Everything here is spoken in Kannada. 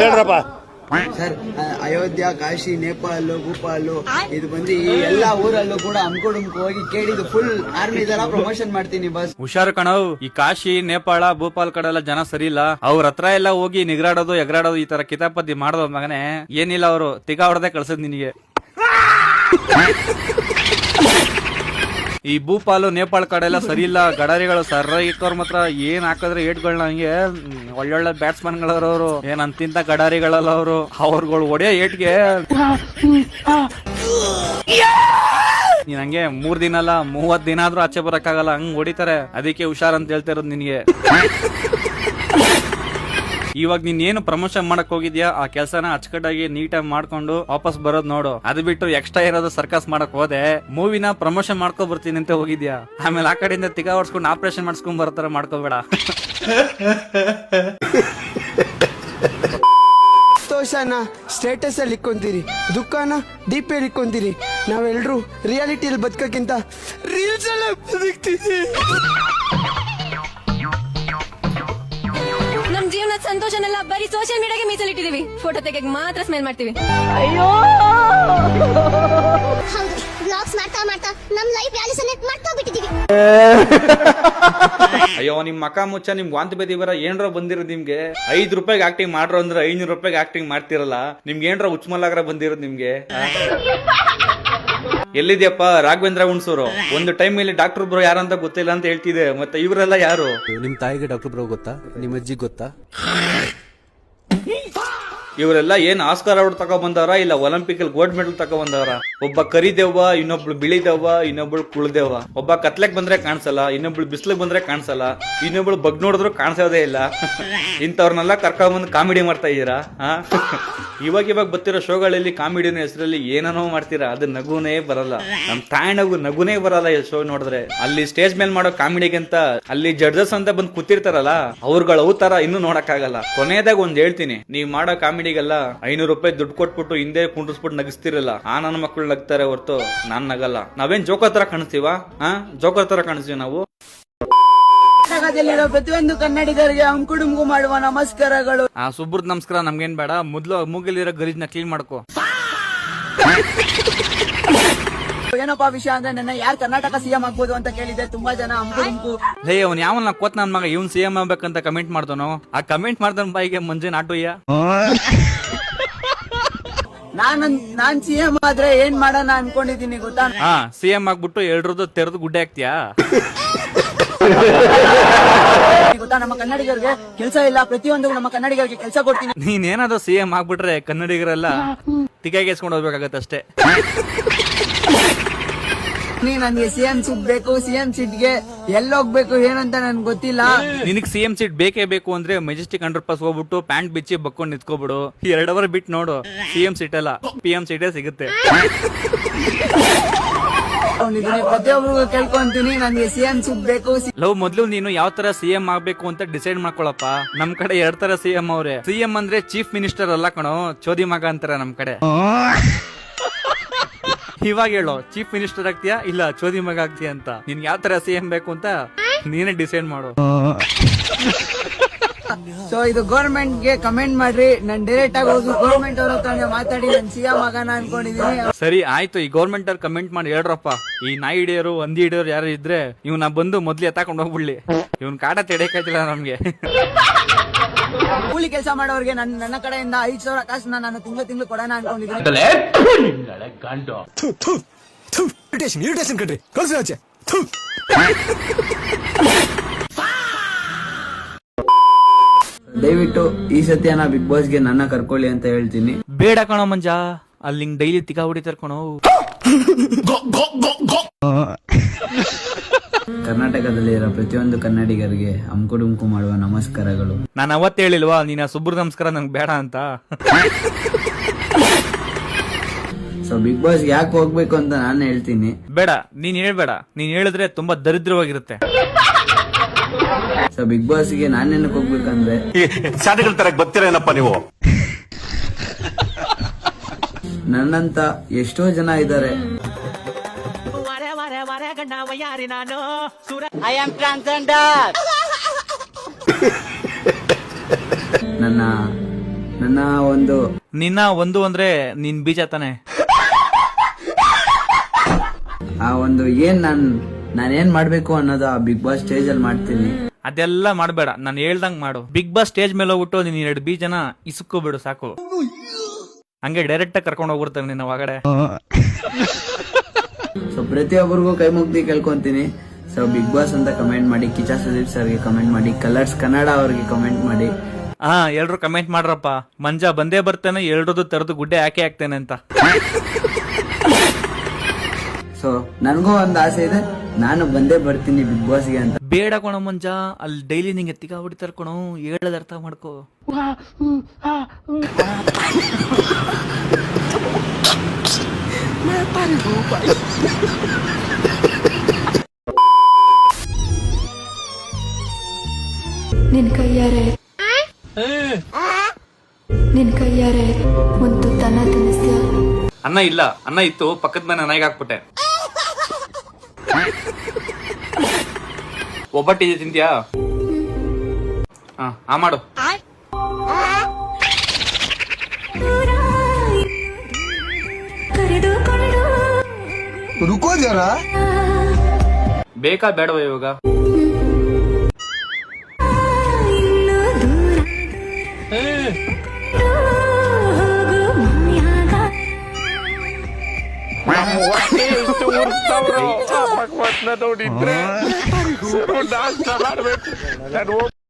ಹೇಳ್ರಪ್ಪ ಸರ್, ಅಯೋಧ್ಯ, ಕಾಶಿ, ನೇಪಾಳ, ಭೂಪಾಲ್ ಇದು ಬಂದು ಈ ಎಲ್ಲಾ ಊರಲ್ಲೂ ಕೂಡ ಅಮ್ಕೊಡುಮ್ಕು ಹೋಗಿ ಕೇಳಿದ್ದು ಫುಲ್ ಆರ್ಮಿ ತರ ಪ್ರಮೋಷನ್ ಮಾಡ್ತೀನಿ ಬಸ್. ಹುಷಾರು ಕಣವ್, ಈ ಕಾಶಿ, ನೇಪಾಳ, ಭೂಪಾಲ್ ಕಡೆ ಎಲ್ಲ ಜನ ಸರಿ ಇಲ್ಲ. ಅವ್ರ ಹತ್ರ ಎಲ್ಲ ಹೋಗಿ ನಿಗ್ರಾಡೋದು ಎಗರಾಡೋದು ಈ ತರ ಕಿತಾಪತಿ ಮಾಡೋದು ಮಗನೇ ಏನಿಲ್ಲ. ಅವರು ತಿಗಾ ಹೊಡೆದೇ ಕಳ್ಸದ್ ನಿನಗೆ. ಈ ಭೂಪಾಲು ನೇಪಾಳ ಕಡೆ ಎಲ್ಲ ಸರಿ ಇಲ್ಲ. ಗಡಾರಿಗಳು ಸರ್ರಾಗಿಕ್ಕವ್ರ ಮಾತ್ರ ಏನ್ ಹಾಕಿದ್ರೆ ಏಟ್ಗಳನ್ನ ಹಂಗೆ ಒಳ್ಳೊಳ್ಳೆ ಬ್ಯಾಟ್ಸ್ಮನ್ ಗಳವ್ರವ್ರು, ಏನ್ ಅಂತಿಂತ ಗಡಾರಿಗಳಲ್ಲ ಅವರು. ಅವ್ರಗಳು ಹೊಡೆಯೋ ಏಟ್ಗೆ ನೀನ್ ಹಂಗೆ 3 ದಿನ ಅಲ್ಲ 30 ದಿನ ಆದ್ರೂ ಆಚೆ ಬರಕ್ಕಾಗಲ್ಲ, ಹಂಗ್ ಹೊಡಿತಾರೆ. ಅದಕ್ಕೆ ಹುಷಾರ್ ಅಂತ ಹೇಳ್ತಾ ಇರೋದು ನಿನ್ಗೆ. ಇವಾಗ ನೀನ್ ಏನು ಪ್ರಮೋಷನ್ ಮಾಡಕ್ ಹೋಗಿದ್ಯಾ ಆ ಕೆಲ್ಸನ ಅಚ್ಚುಕಟ್ಟಾಗಿ ನೀಟಾಗಿ ಮಾಡ್ಕೊಂಡು ವಾಪಸ್ ಬರೋದ್ ನೋಡು. ಅದು ಬಿಟ್ಟು ಎಕ್ಸ್ಟ್ರಾ ಇರೋದು ಸರ್ಕಸ್ ಮಾಡಕ್ ಹೋದೆ. ಮೂವಿನ ಪ್ರಮೋಷನ್ ಮಾಡ್ಕೊ ಬರ್ತೀನಿ ಅಂತ ಹೋಗಿದ್ಯಾ, ಆಮೇಲೆ ಆ ಕಡೆಯಿಂದ ತಿಗಾ ಹೊಡ್ಸ್ಕೊಂಡು ಆಪರೇಷನ್ ಮಾಡಿಸ್ಕೊಂಡ್ ಬರ್ತಾರ ಮಾಡ್ಕೋಬೇಡ. ಸಂತೋಷನ ಸ್ಟೇಟಸ್ ಅಲ್ಲಿ ಇಕ್ಕೊಂತೀರಿ, ದುಃಖನ ಡಿಪಿ ಅಲ್ಲಿ ಇಕ್ಕೊಂತೀರಿ. ನಾವೆಲ್ಲರೂ ರಿಯಾಲಿಟಿಯಲ್ಲಿ ಬದುಕಕ್ಕಿಂತ ರೀಲ್ಸ್ ಅಲ್ಲೇ ಬದುಕ್ತೀವಿ. ನಮ್ ಜೀವನದ ಸಂತೋಷನೆಲ್ಲ ಬರೀ ಸೋಷಿಯಲ್ ಮೀಡಿಯಾಗೆ ಮೀಸಲಿಟ್ಟಿದೀವಿ. ಫೋಟೋ ತೆಗೆಗೆ ಮಾತ್ರ ಸ್ಮೆಲ್ ಮಾಡ್ತೀವಿ. ಬ್ಲಾಗ್ಸ್ ಮಾಡ್ತಾ ಮಾಡ್ತಾ ನಮ್ ಲೈಫ್ ವ್ಯಾಲ್ಯೂಸ್ ಮರ್ತೋಗ್ಬಿಟ್ಟಿದೀವಿ. ಅಯ್ಯೋ ನಿಮ್ ಮಕ ಮುಚ್ಚ, ನಿಮ್ ವಾಂತಿ ಬೇದಿ ಬರ ಏನ್ರ ಬಂದಿರೋದು ನಿಮ್ಗೆ. 5 ರೂಪಾಯಿಗೆ ಆಕ್ಟಿಂಗ್ ಮಾಡ್ರು ಅಂದ್ರೆ 500 ರೂಪಾಯಿಗೆ ಆಕ್ಟಿಂಗ್ ಮಾಡ್ತಿರಲ್ಲ. ನಿಮ್ಗೆ ಏನ್ರ ಹುಚ್ಚಮಲ್ಲಾಗ್ರ ಬಂದಿರೋದು ನಿಮ್ಗೆ. ಎಲ್ಲಿದ್ಯಪ್ಪ ರಾಘವೇಂದ್ರ ಹುಣಸೂರು? ಒಂದು ಟೈಮ್ ಇಲ್ಲಿ ಡಾಕ್ಟರ್ ಬ್ರೋ ಯಾರಂತ ಗೊತ್ತಿಲ್ಲ ಅಂತ ಹೇಳ್ತಿದೆ, ಮತ್ತೆ ಇವರೆಲ್ಲ ಯಾರು? ನಿಮ್ ತಾಯಿಗೆ ಡಾಕ್ಟರ್ ಬ್ರೋ ಗೊತ್ತಾ? ನಿಮ್ಮ ಅಜ್ಜಿ ಗೊತ್ತಾ? ಇವರೆಲ್ಲ ಏನ್ ಆಸ್ಕರ್ ಅವಾರ್ಡ್ ತಗೊ ಬಂದವ್ರ ಇಲ್ಲ ಒಲಿಂಪಿಕ್ ಅಲ್ಲಿ ಗೋಲ್ಡ್ ಮೆಡಲ್ ತಗೊ ಬಂದವ್ರ? ಒಬ್ಬ ಕರಿದೇವ್ವ, ಇನ್ನೊಬ್ಳು ಬಿಳಿದೇವ್ವ, ಇನ್ನೊಬ್ಳು ಕುಳ್ದೇವ್ವ. ಒಬ್ಬ ಕತ್ಲೆಗ್ ಬಂದ್ರೆ ಕಾಣಿಸಲ್ಲ, ಇನ್ನೊಬ್ಳು ಬಿಸ್ಲಿಗೆ ಬಂದ್ರೆ ಕಾಣಿಸಲ್ಲ, ಇನ್ನೊಬ್ಳು ಬಗ್ ನೋಡಿದ್ರು ಕಾಣಿಸೋದೇ ಇಲ್ಲ. ಇಂಥವ್ರನ್ನೆಲ್ಲ ಕರ್ಕೊಂಡ್ ಬಂದು ಕಾಮಿಡಿ ಮಾಡ್ತಾ ಇದೀರಾ? ಇವಾಗ ಬರ್ತಿರೋ ಶೋಗಳಲ್ಲಿ ಕಾಮಿಡಿನ ಹೆಸರಲ್ಲಿ ಏನೇನೋ ಮಾಡ್ತೀರಾ, ಅದು ನಗುನೇ ಬರಲ್ಲ. ನಮ್ ತಾಯಿನಗು ನಗುನೇ ಬರಲ್ಲ ಈ ಶೋ ನೋಡಿದ್ರೆ. ಅಲ್ಲಿ ಸ್ಟೇಜ್ ಮೇಲೆ ಮಾಡೋ ಕಾಮಿಡಿಗಿಂತ ಅಲ್ಲಿ ಜಡ್ಜಸ್ ಅಂತ ಬಂದು ಕೂತಿರ್ತಾರಲ್ಲ ಅವ್ರುಗಳು ಅವ್ ತರ ಇನ್ನೂ ನೋಡಕ್ ಆಗಲ್ಲ. ಕೊನೆಯದಾಗ ಒಂದ್ ಹೇಳ್ತೀನಿ, ನೀವ್ ಮಾಡೋ ಕಾಮಿಡಿಗೆಲ್ಲ 500 ರೂಪಾಯಿ ದುಡ್ಡು ಕೊಟ್ಬಿಟ್ಟು ಹಿಂದೆ ಕುಂಡ್ರಿಸ್ಬಿಟ್ಟು ನಗಿಸ್ತಿರಲ್ಲ, ಆ ನನ್ನ ಮಕ್ಳು ನಗ್ತಾರೆ ಹೊರ್ತು ನಾನ್ ನಗಲ್ಲ. ನಾವೇನ್ ಜೋಕರ್ ತರ ಕಾಣಿಸ್ತೀವ? ಜೋಕರ್ ತರ ಕಾಣಿಸ್ತೀವಿ ನಾವು? ಪ್ರತಿಯೊಂದು ಕನ್ನಡಿಗರಿಗೆ ಅಮ್ಕುಡುಮ್ಗು ಮಾಡುವ ನಮಸ್ಕಾರಗಳು. ಆ ಸುಬ್ರದ್ ನಮಸ್ಕಾರ ನಮ್ಗೇನ್ ಬೇಡ, ಮೊದ್ಲು ಮೂಗಲಿರೋ ಗಲೀಜ್ನ ಕ್ಲೀನ್ ಮಾಡ್ಕೋ. ಏನಪ್ಪಾ ವಿಷಯ ಅಂದ್ರೆ ನನ್ನ ಯಾರು ಕರ್ನಾಟಕ ಸಿಎಂ ಆಗ್ಬೋದು ಅಂತ ಕೇಳಿದೆ ತುಂಬಾ ಜನ. ಅಮ್ಕುಡುಮ್ಕು ಲೇ ಅವ್ನ್ ಯಾವನ್ನ ಕೋತ್ ನನ್ ಮಗ ಇವ್ನ್ ಸಿಎಂ ಆಗ್ಬೇಕಂತ ಕಮೆಂಟ್ ಮಾಡ್ತಾನೋ. ಆ ಕಮೆಂಟ್ ಮಾಡ್ದನ್ ಬಾಯಿಗೆ ಮಂಜೆ ನಾಟುಯ್ಯ. ನಾನ್ ಸಿಎಂ ಆದ್ರೆ ಏನ್ ಮಾಡೋಣ ಅನ್ಕೊಂಡಿದೀನಿ ಗೊತ್ತಾ? ಸಿಎಂ ಆಗ್ಬಿಟ್ಟು ಎಲ್ರದ್ದು ತೆರೆದು ಗುಡ್ಡೆ ಹಾಕ್ತಿಯಾ? ಗೊತ್ತಾ, ನಮ್ಮ ಕನ್ನಡಿಗರಿಗೆ ಕೆಲಸ ಇಲ್ಲ, ಪ್ರತಿಯೊಂದು ನಮ್ಮ ಕನ್ನಡಿಗರಿಗೆ ಕೆಲಸ ಕೊಡ್ತೀನಿ. ನೀನ್ ಏನಾದ್ರು ಸಿಎಂ ಆಗ್ಬಿಟ್ರೆ ಕನ್ನಡಿಗರೆಲ್ಲ ತಿಗಾಗೇಸ್ಕೊಂಡು ಹೋಗ್ಬೇಕಾಗತ್ತೆ ಅಷ್ಟೇ. ನನ್ಗೆ ಸಿಎಂ ಸೀಟ್ ಬೇಕು, ಸಿಎಂ ಸೀಟ್ಗೆ ಎಲ್ಲೋಗ್ಬೇಕು ಏನಂತ ನನ್ಗೆ ಗೊತ್ತಿಲ್ಲ. ನಿನಗ್ ಸಿಎಂ ಸೀಟ್ ಬೇಕೇ ಬೇಕು ಅಂದ್ರೆ ಮೆಜೆಸ್ಟಿಕ್ ಅಂಡರ್ಪಾಸ್ ಹೋಗ್ಬಿಟ್ಟು ಪ್ಯಾಂಟ್ ಬಿಚ್ಚಿ ಬಕ್ಕೊಂಡು ನಿಂತ್ಕೊಬಿಡು. 2 ಅವರ್ ಬಿಟ್ಟು ನೋಡು, ಸಿಎಂ ಸೀಟ್ ಅಲ್ಲ PM ಸೀಟೇ ಸಿಗುತ್ತೆ. ಪ್ರತಿಯೊಬ್ಬರು ಕೇಳ್ಕೊಂತೀನಿ, ನನ್ಗೆ ಸಿಎಂ ಸೀಟ್ ಬೇಕು. ಲವ್ ಮೊದ್ಲು ನೀನು ಯಾವ ತರ ಸಿಎಂ ಆಗ್ಬೇಕು ಅಂತ ಡಿಸೈಡ್ ಮಾಡ್ಕೊಳಪ್ಪ. ನಮ್ ಕಡೆ 2 ತರ ಸಿಎಂ ಅವ್ರೆ. ಸಿಎಂ ಅಂದ್ರೆ ಚೀಫ್ ಮಿನಿಸ್ಟರ್ ಅಲ್ಲ ಕಣೋ, ಚೋದಿ ಮಗ ಅಂತಾರೆ ನಮ್ ಕಡೆ. ಇವಾಗ ಹೇಳೋ, ಚೀಫ್ ಮಿನಿಸ್ಟರ್ ಆಗ್ತೀಯಾ ಇಲ್ಲ ಚೋದಿ ಮಗ ಆಗ್ತೀಯಾ ಅಂತ? ನಿನ್ಗೆ ಯಾವ ತರ ಸಿಎಂ ಬೇಕು ಅಂತ ನೀನೇ ಡಿಸೈಡ್ ಮಾಡು. ಸೊ ಇದು ಗೌರ್ಮೆಂಟ್ ಗೆ ಕಮೆಂಟ್ ಮಾಡ್ರಿ. ನಾನ್ ಡೈರೆಕ್ಟ್ ಆಗಿ ಹೋಗಿ ಗೌರ್ಮೆಂಟ್ ಅವ್ರ ಹತ್ರ ಮಾತಾಡಿ ನನ್ ಸಿಎಂ ಆಗಣ ಅನ್ಕೊಂಡಿದೀನಿ. ಸರಿ ಆಯ್ತು, ಈ ಗೌರ್ಮೆಂಟ್ ಅವ್ರು ಕಮೆಂಟ್ ಮಾಡಿ ಹೇಳ್ರಪ್ಪ. ಈ ನಾಯಿ ಹಿಡಿಯೋರು ಹಂದಿ ಹಿಡಿಯೋರು ಯಾರು ಇದ್ರೆ ಇವ್ನ ಬಂದು ಮೊದ್ಲು ಎತ್ತಾಕೊಂಡು ಹೋಗ್ಬಿಡ್ಲಿ. ಇವ್ನ ಕಾಟ ತೆಡೆಯಕ್ಕಾಯ್ತಿಲ್ಲ ನಮ್ಗೆ. ಕೂಲಿ ಕೆಲಸ ಮಾಡೋರಿಗೆ ನನ್ನ ಕಡೆಯಿಂದ 5,000 ಕಾಸನ್ನ ನಾನು ತಿಂಗಳು ಕೊಡೋಣ ಅನ್ಕೊಂಡಿದ್ದೀನಿ. ದಯವಿಟ್ಟು ಈ ಸತ್ಯನ ಬಿಗ್ ಬಾಸ್ಗೆ ನನ್ನ ಕರ್ಕೊಳ್ಳಿ ಅಂತ ಹೇಳ್ತೀನಿ. ಬೇಡ ಕಣೋ ಮಂಜ, ಅಲ್ಲಿ ಡೈಲಿ ತಿಕಾ ಹೊಡಿತಾರ ಕಣೋ. ಕರ್ನಾಟಕದಲ್ಲಿ ಇರೋ ಪ್ರತಿಯೊಂದು ಕನ್ನಡಿಗರಿಗೆ ಅಮ್ಕುಡುಮ್ಕು ಮಾಡುವ ನಮಸ್ಕಾರಗಳು. ನಾನು ಅವತ್ತು ಹೇಳಿಲ್ವಾ ನೀನ ಸುಬ್ರ ನಮಸ್ಕಾರ ನಂಗೆ ಬೇಡ ಅಂತ? ಸೊ ಬಿಗ್ ಬಾಸ್ ಯಾಕೆ ಹೋಗ್ಬೇಕು ಅಂತ ನಾನು ಹೇಳ್ತೀನಿ. ಬೇಡ, ನೀನ್ ಹೇಳ್ಬೇಡ. ನೀನ್ ಹೇಳಿದ್ರೆ ತುಂಬಾ ದರಿದ್ರವಾಗಿರುತ್ತೆ. ಸೊ ಬಿಗ್ ಬಾಸ್ಗೆ ನಾನೇನಕ್ಕೆ ಹೋಗ್ಬೇಕಂದ್ರೆ ಶಾಲೆಗಳ ತರ ಗೊತ್ತಿರೇನಪ್ಪ ನೀವು. ನನ್ನಂತ ಎಷ್ಟೋ ಜನ ಇದ್ದಾರೆ. ನನ್ನ ನನ್ನ ಒಂದು ನಿನ್ನ ಒಂದು ಅಂದ್ರೆ ನಿನ್ ಬೀಜ ತಾನೆ. ಆ ಒಂದು ನಾನೇನ್ ಮಾಡ್ಬೇಕು ಅನ್ನೋದು ಆ ಬಿಗ್ ಬಾಸ್ ಸ್ಟೇಜ್ ಅಲ್ಲಿ ಮಾಡ್ತೀನಿ. ಅದೆಲ್ಲ ಮಾಡ್ಬೇಡ, ನಾನು ಹೇಳ್ದಂಗ್ ಮಾಡು. ಬಿಗ್ ಬಾಸ್ ಸ್ಟೇಜ್ ಮೇಲೆ ಹೋಗ್ಬಿಟ್ಟು ನೀನ್ 2 ಬೀಜನ ಇಸುಕ್ಕೋಬಿಡು ಸಾಕು. ಹಂಗೆ ಡೈರೆಕ್ಟ್ ಆಗಿ ಕರ್ಕೊಂಡು ಹೋಗ್ಬಿಡ್ತಾನೆ ನಿನ್ನ ಒಳಗಡೆ. ಸೊ ಪ್ರತಿಯೊಬ್ಬರಿಗೂ ಕೈ ಮುಗ್ದಿ ಕೇಳ್ಕೊಂತೀನಿ. ಸೊ ಬಿಗ್ ಬಾಸ್ ಅಂತ ಕಮೆಂಟ್ ಮಾಡಿ, ಕಿಚ್ಚ ಸುದೀಪ್ ಸರ್ಗೆ ಕಮೆಂಟ್ ಮಾಡಿ, ಕಲರ್ಸ್ ಕನ್ನಡ ಅವ್ರಿಗೆ ಕಮೆಂಟ್ ಮಾಡಿ. ಎಲ್ರು ಕಮೆಂಟ್ ಮಾಡ್ರಪ್ಪ, ಮಂಜ ಬಂದೇ ಬರ್ತಾನೆ, ಎಲ್ರದ್ದು ತರದು ಗುಡ್ಡೆ ಹಾಕಿ ಹಾಕ್ತೇನೆ ಅಂತ. ಸೊ ನನ್ಗೂ ಒಂದು ಆಸೆ ಇದೆ, ನಾನು ಬಂದೇ ಬರ್ತೀನಿ ಬಿಗ್ ಬಾಸ್ಗೆ ಅಂತ. ಬೇಡ ಕಣ ಮಂಜ, ಅಲ್ಲಿ ಡೈಲಿ ನಿಂಗೆ ತಿಕ್ಕ ಹೊಡಿತಾರ ಕಣೋ, ಹೇಳದ ಅರ್ಥ ಮಾಡ್ಕೋ. ನಿನ್ ಕೈಯಾರೆ ಒಂದು ತುತ್ತನ್ನ ತಿನ್ನಿಸ್ತೀಯ? ಅನ್ನ ಇಲ್ಲ, ಅನ್ನ ಇತ್ತು ಪಕ್ಕದ ಮನೆ ನಾಯಿಗೆ ಹಾಕ್ಬಿಟ್ಟೆ. ಒಬ್ಬಟ್ಟಿದೆ ತಿಂತ್ಯಾ? ಮಾಡು. ಬೇಕಾ ಬೇಡವಾ ಇವಾಗ? ನೋಡಿದ್ರೆ ನಾಷ್ಟ ಮಾಡ್ಬೇಕು.